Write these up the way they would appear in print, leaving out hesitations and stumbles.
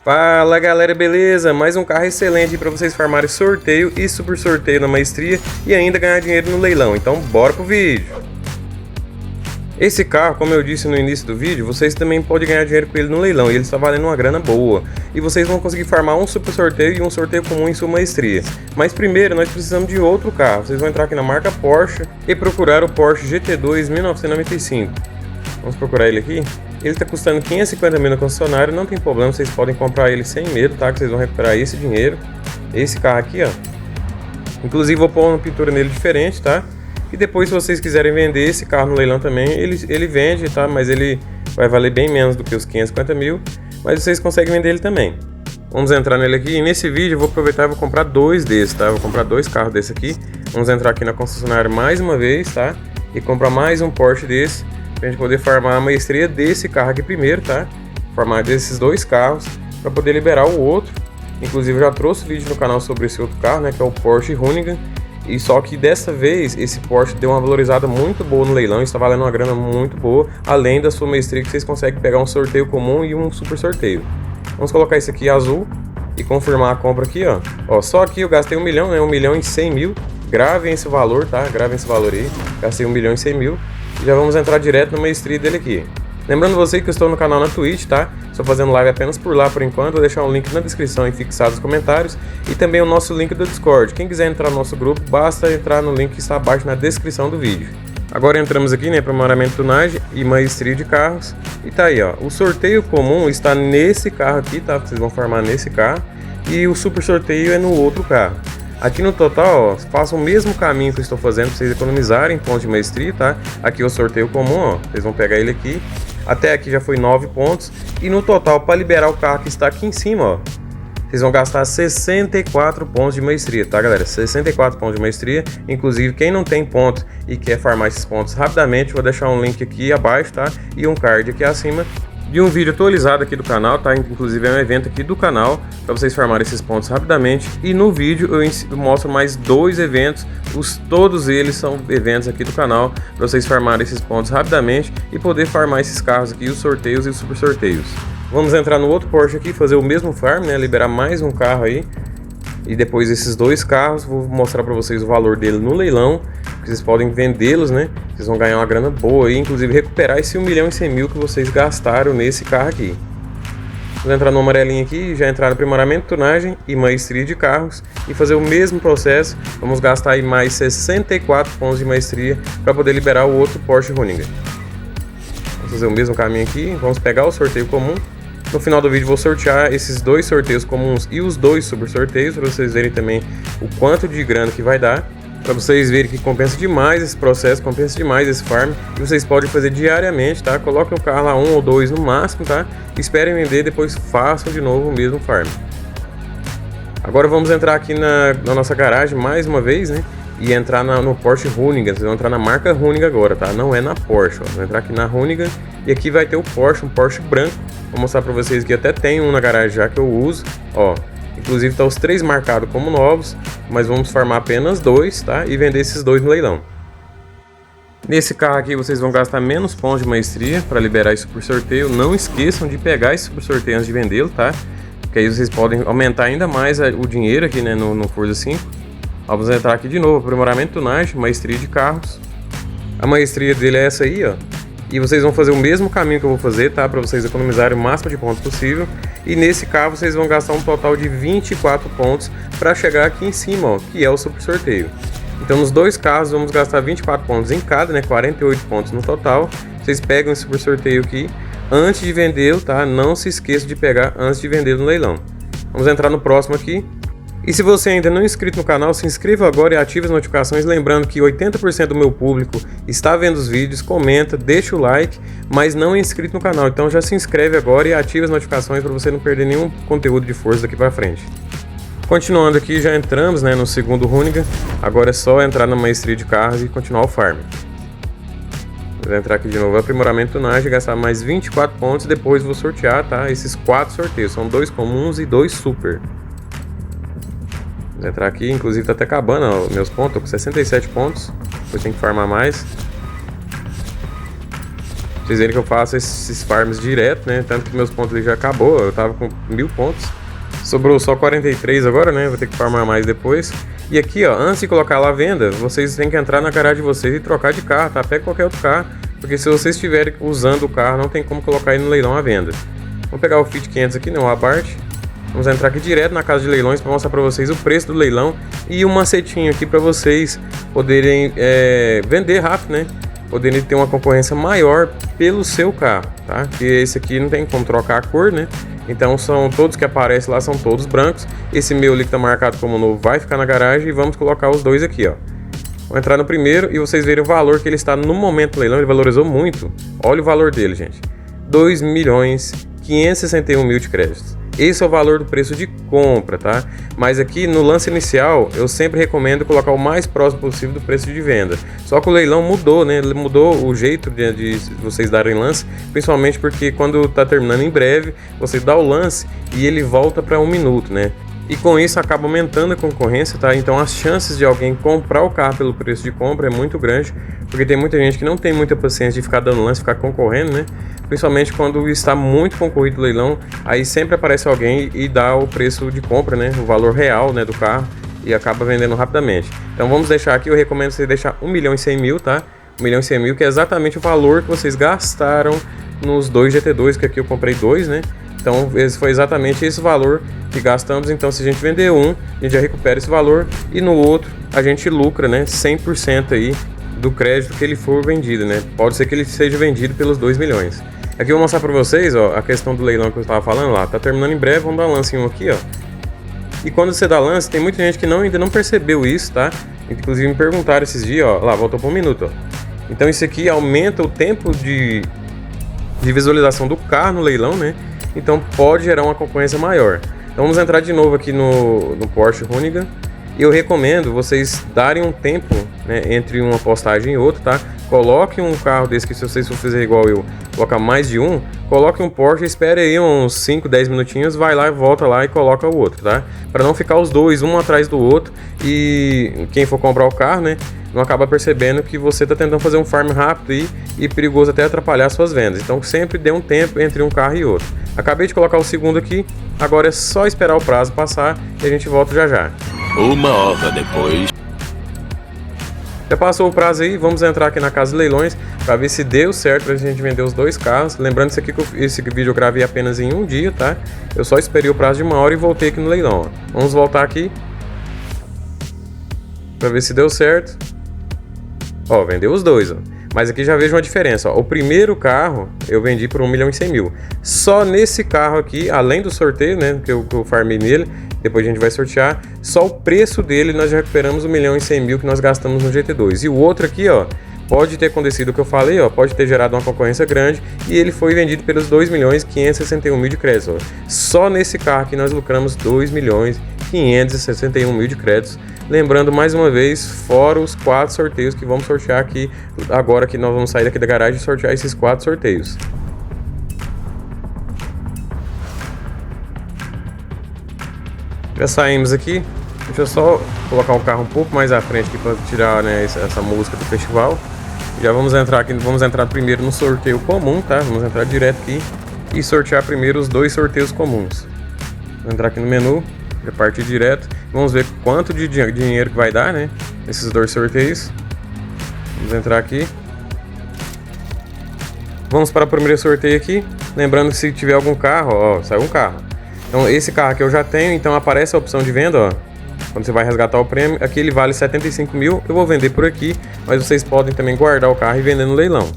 Fala galera, beleza? Mais um carro excelente para vocês farmarem sorteio e super sorteio na maestria e ainda ganhar dinheiro no leilão, então bora pro vídeo! Esse carro, como eu disse no início do vídeo, vocês também podem ganhar dinheiro com ele no leilão e ele está valendo uma grana boa. E vocês vão conseguir farmar um super sorteio e um sorteio comum em sua maestria. Mas primeiro nós precisamos de outro carro, vocês vão entrar aqui na marca Porsche e procurar o Porsche GT2 1995. Vamos procurar ele aqui. Ele está custando 550 mil no concessionário, não tem problema, vocês podem comprar ele sem medo, tá? Que vocês vão recuperar esse dinheiro. Esse carro aqui, ó. Inclusive vou pôr uma pintura nele diferente, tá? E depois, se vocês quiserem vender esse carro no leilão também, ele vende, tá? Mas ele vai valer bem menos do que os 550 mil, mas vocês conseguem vender ele também. Vamos entrar nele aqui e nesse vídeo eu vou aproveitar e vou comprar dois desses, tá? Vou comprar dois carros desse aqui. Vamos entrar aqui na concessionária mais uma vez, tá? E comprar mais um Porsche desse, pra gente poder farmar a maestria desse carro aqui primeiro, tá? Farmar desses dois carros, para poder liberar o outro. Inclusive já trouxe vídeo no canal sobre esse outro carro, né? Que é o Porsche Hoonigan. E só que dessa vez esse Porsche deu uma valorizada muito boa no leilão, está valendo uma grana muito boa, além da sua maestria que vocês conseguem pegar um sorteio comum e um super sorteio. Vamos colocar esse aqui azul e confirmar a compra aqui, ó. Ó, só aqui eu gastei 1 milhão, né? 1 milhão e 100 mil. Gravem esse valor, tá? Gravem esse valor aí. Gastei 1 milhão e 100 mil. E já vamos entrar direto na maestria dele aqui. Lembrando você que eu estou no canal na Twitch, tá? Estou fazendo live apenas por lá por enquanto. Vou deixar um link na descrição e fixado nos comentários. E também o nosso link do Discord. Quem quiser entrar no nosso grupo, basta entrar no link que está abaixo na descrição do vídeo. Agora entramos aqui, né? Aprimoramento de tunagem e maestria de carros. E tá aí, ó. O sorteio comum está nesse carro aqui, tá? Vocês vão farmar nesse carro. E o super sorteio é no outro carro. Aqui no total, ó, façam o mesmo caminho que eu estou fazendo para vocês economizarem pontos de maestria, tá? Aqui é o sorteio comum, ó. Vocês vão pegar ele aqui. Até aqui já foi 9 pontos. E no total, para liberar o carro que está aqui em cima, ó, vocês vão gastar 64 pontos de maestria, tá, galera? 64 pontos de maestria. Inclusive, quem não tem ponto e quer farmar esses pontos rapidamente, vou deixar um link aqui abaixo, tá? E um card aqui acima de um vídeo atualizado aqui do canal, tá? Inclusive é um evento aqui do canal para vocês farmarem esses pontos rapidamente. E no vídeo eu mostro mais dois eventos, todos eles são eventos aqui do canal para vocês farmarem esses pontos rapidamente e poder farmar esses carros aqui, os sorteios e os super sorteios. Vamos entrar no outro Porsche aqui, fazer o mesmo farm, né? Liberar mais um carro aí. E depois esses dois carros, vou mostrar para vocês o valor dele no leilão, que vocês podem vendê-los, né? Vocês vão ganhar uma grana boa e inclusive recuperar esse 1 milhão e 100 mil que vocês gastaram nesse carro aqui. Vamos entrar no amarelinho aqui, já entrar no aprimoramento de tunagem e maestria de carros e fazer o mesmo processo. Vamos gastar aí mais 64 pontos de maestria para poder liberar o outro Porsche Hoonigan. Vamos fazer o mesmo caminho aqui, vamos pegar o sorteio comum. No final do vídeo vou sortear esses dois sorteios comuns e os dois super sorteios para vocês verem também o quanto de grana que vai dar. Para vocês verem que compensa demais esse processo, compensa demais esse farm. E vocês podem fazer diariamente, tá? Coloquem o carro lá 1 ou 2 no máximo, tá? Esperem vender, depois façam de novo o mesmo farm. Agora vamos entrar aqui na nossa garagem mais uma vez, né? E entrar no Porsche Hoonigan. Vocês vão entrar na marca Hoonigan agora, tá? Não é na Porsche, ó. Vou entrar aqui na Hoonigan e aqui vai ter o Porsche, um Porsche branco. Vou mostrar pra vocês que até tem um na garagem já que eu uso, ó. Inclusive tá os 3 marcados como novos, mas vamos farmar apenas 2, tá? E vender esses 2 no leilão. Nesse carro aqui vocês vão gastar menos pontos de maestria para liberar esse super sorteio. Não esqueçam de pegar esse super sorteio antes de vendê-lo, tá? Porque aí vocês podem aumentar ainda mais o dinheiro aqui, né, no Forza 5. Ó, vamos entrar aqui de novo, aprimoramento de tunagem, maestria de carros. A maestria dele é essa aí, ó. E vocês vão fazer o mesmo caminho que eu vou fazer, tá? Para vocês economizarem o máximo de pontos possível. E nesse carro vocês vão gastar um total de 24 pontos para chegar aqui em cima, ó, que é o super sorteio. Então nos dois carros vamos gastar 24 pontos em cada, né? 48 pontos no total. Vocês pegam esse super sorteio aqui antes de vendê-lo, tá? Não se esqueça de pegar antes de vendê-lo no leilão. Vamos entrar no próximo aqui. E se você ainda não é inscrito no canal, se inscreva agora e ative as notificações, lembrando que 80% do meu público está vendo os vídeos, comenta, deixa o like, mas não é inscrito no canal, então já se inscreve agora e ative as notificações para você não perder nenhum conteúdo de Forza daqui para frente. Continuando aqui, já entramos, né, no segundo Hoonigan, agora é só entrar na maestria de carros e continuar o farm. Vou entrar aqui de novo, aprimoramento de tunagem, gastar mais 24 pontos, depois vou sortear, tá, esses 4 sorteios, são 2 comuns e 2 super. Vou entrar aqui, inclusive tá até acabando, ó, meus pontos, tô com 67 pontos, depois tem que farmar mais. Vocês verem que eu faço esses farms direto, né? Tanto que meus pontos ali já acabou, eu tava com 1000 pontos. Sobrou só 43 agora, né? Vou ter que farmar mais depois. E aqui, ó, antes de colocar lá à venda, vocês têm que entrar na garagem de vocês e trocar de carro, tá? Pega qualquer outro carro, porque se vocês estiverem usando o carro, não tem como colocar ele no leilão à venda. Vamos pegar o Fit 500 aqui, não, o Abarth. Vamos entrar aqui direto na casa de leilões para mostrar para vocês o preço do leilão e um macetinho aqui para vocês poderem vender rápido, né? Poderem ter uma concorrência maior pelo seu carro, tá? Porque esse aqui não tem como trocar a cor, né? Então são todos que aparecem lá, são todos brancos. Esse meu ali que tá marcado como novo vai ficar na garagem e vamos colocar os dois aqui, ó. Vou entrar no primeiro e vocês verem o valor que ele está no momento do leilão. Ele valorizou muito. Olha o valor dele, gente. 2.561.000 de créditos. Esse é o valor do preço de compra, tá? Mas aqui no lance inicial, eu sempre recomendo colocar o mais próximo possível do preço de venda. Só que o leilão mudou, né? Ele mudou o jeito de vocês darem lance, principalmente porque quando tá terminando em breve, você dá o lance e ele volta para 1 minuto, né? E com isso acaba aumentando a concorrência, tá? Então as chances de alguém comprar o carro pelo preço de compra é muito grande, porque tem muita gente que não tem muita paciência de ficar dando lance, ficar concorrendo, né? Principalmente quando está muito concorrido o leilão, aí sempre aparece alguém e dá o preço de compra, né? O valor real, né, do carro e acaba vendendo rapidamente. Então vamos deixar aqui, eu recomendo você deixar 1.100.000, tá? 1.100.000, que é exatamente o valor que vocês gastaram nos dois GT2, que aqui eu comprei dois, né? Então esse foi exatamente esse valor que gastamos. Então se a gente vender um, a gente já recupera esse valor e no outro a gente lucra, né, 100% aí do crédito que ele for vendido, né? Pode ser que ele seja vendido pelos 2 milhões. Aqui eu vou mostrar para vocês, ó, a questão do leilão que eu estava falando lá. Tá terminando em breve, vamos dar um lance em um aqui, ó. E quando você dá lance, tem muita gente que ainda não percebeu isso, tá? Inclusive me perguntaram esses dias, ó, lá, voltou por 1 minuto, ó. Então isso aqui aumenta o tempo de visualização do carro no leilão, né? Então pode gerar uma concorrência maior. Então vamos entrar de novo aqui no Porsche Hoonigan. E eu recomendo vocês darem um tempo, né, entre uma postagem e outra, tá? Coloque um carro desse que, se vocês for fazer igual eu, colocar mais de um, coloque um Porsche, espere aí uns 5, 10 minutinhos, vai lá, volta lá e coloca o outro, tá? Para não ficar os dois, um atrás do outro, e quem for comprar o carro, né, não acaba percebendo que você tá tentando fazer um farm rápido e perigoso até atrapalhar suas vendas. Então sempre dê um tempo entre um carro e outro. Acabei de colocar o segundo aqui, agora é só esperar o prazo passar e a gente volta já já. 1 hora depois. Já passou o prazo aí, vamos entrar aqui na casa de leilões para ver se deu certo pra gente vender os dois carros. Lembrando isso aqui que esse vídeo eu gravei apenas em um dia, tá? Eu só esperei o prazo de 1 hora e voltei aqui no leilão, ó. Vamos voltar aqui para ver se deu certo. Ó, vendeu os dois, ó. Mas aqui já vejo uma diferença, ó. O primeiro carro eu vendi por 1.100.000. Só nesse carro aqui, além do sorteio, né, que eu farmei nele, depois a gente vai sortear, só o preço dele nós já recuperamos 1.100.000 que nós gastamos no GT2. E o outro aqui, ó, pode ter acontecido o que eu falei, ó, pode ter gerado uma concorrência grande e ele foi vendido pelos 2.561.000 de créditos, ó. Só nesse carro aqui nós lucramos 2.561.000 de créditos. Lembrando mais uma vez, fora os 4 sorteios que vamos sortear aqui, agora que nós vamos sair daqui da garagem e sortear esses 4 sorteios. Já saímos aqui, deixa eu só colocar o carro um pouco mais à frente aqui para tirar, né, essa música do festival. Já vamos entrar aqui, vamos entrar primeiro no sorteio comum, tá? Vamos entrar direto aqui e sortear primeiro os 2 sorteios comuns. Vou entrar aqui no menu, já partir direto. Vamos ver quanto de dinheiro que vai dar, né, esses 2 sorteios. Vamos entrar aqui. Vamos para o primeiro sorteio aqui. Lembrando que se tiver algum carro, ó, saiu um carro. Então esse carro aqui eu já tenho, então aparece a opção de venda, ó. Quando você vai resgatar o prêmio, aqui ele vale 75.000, eu vou vender por aqui, mas vocês podem também guardar o carro e vender no leilão.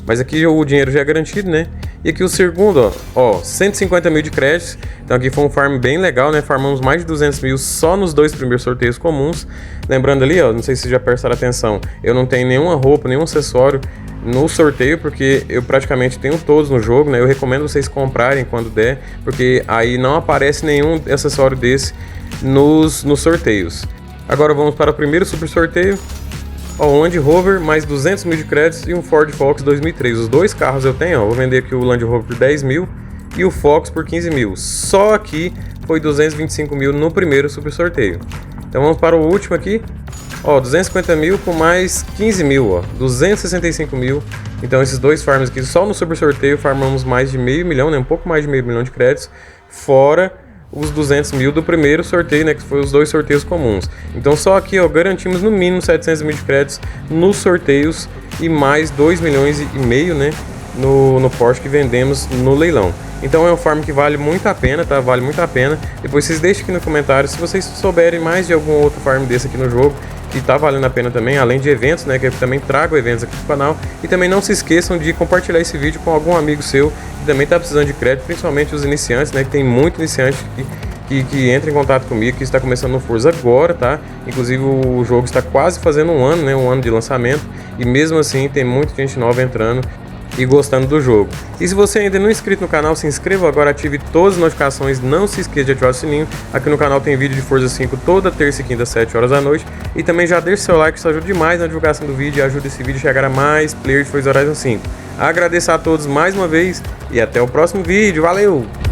Mas aqui o dinheiro já é garantido, né? E aqui o segundo, ó, 150.000 de créditos. Então aqui foi um farm bem legal, né? Farmamos mais de 200.000 só nos 2 primeiros sorteios comuns. Lembrando ali, ó, não sei se vocês já prestaram atenção, eu não tenho nenhuma roupa, nenhum acessório no sorteio, porque eu praticamente tenho todos no jogo, né? Eu recomendo vocês comprarem quando der, porque aí não aparece nenhum acessório desse nos sorteios. Agora vamos para o primeiro super sorteio. Ó, um Land Rover mais 200.000 de créditos e um Ford Focus 2003. Os 2 carros eu tenho, ó. Vou vender aqui o Land Rover por 10.000 e o Focus por 15.000. Só aqui foi 225.000 no primeiro super sorteio. Então vamos para o último aqui. Ó, 250 mil com mais 15 mil, ó, 265 mil. Então esses dois farms aqui, só no super sorteio farmamos mais de meio milhão, né, um pouco mais de meio milhão de créditos, fora os 200 mil do primeiro sorteio, né, que foi os dois sorteios comuns. Então só aqui, ó, garantimos no mínimo 700 mil de créditos nos sorteios e mais 2 milhões e meio, né, no Porsche que vendemos no leilão. Então é um farm que vale muito a pena, tá? Vale muito a pena. Depois vocês deixem aqui no comentário se vocês souberem mais de algum outro farm desse aqui no jogo que tá valendo a pena também, além de eventos, né, que eu também trago eventos aqui no canal. E também não se esqueçam de compartilhar esse vídeo com algum amigo seu que também tá precisando de crédito, principalmente os iniciantes, né, que tem muito iniciante que entra em contato comigo, que está começando no Forza agora, tá? Inclusive o jogo está quase fazendo um ano, né, um ano de lançamento, e mesmo assim tem muita gente nova entrando e gostando do jogo. E se você ainda não é inscrito no canal, se inscreva agora, ative todas as notificações, não se esqueça de ativar o sininho. Aqui no canal tem vídeo de Forza 5 toda terça e quinta às 7 horas da noite. E também já deixa seu like, isso ajuda demais na divulgação do vídeo e ajuda esse vídeo a chegar a mais players de Forza Horizon 5. Agradeço a todos mais uma vez e até o próximo vídeo, valeu!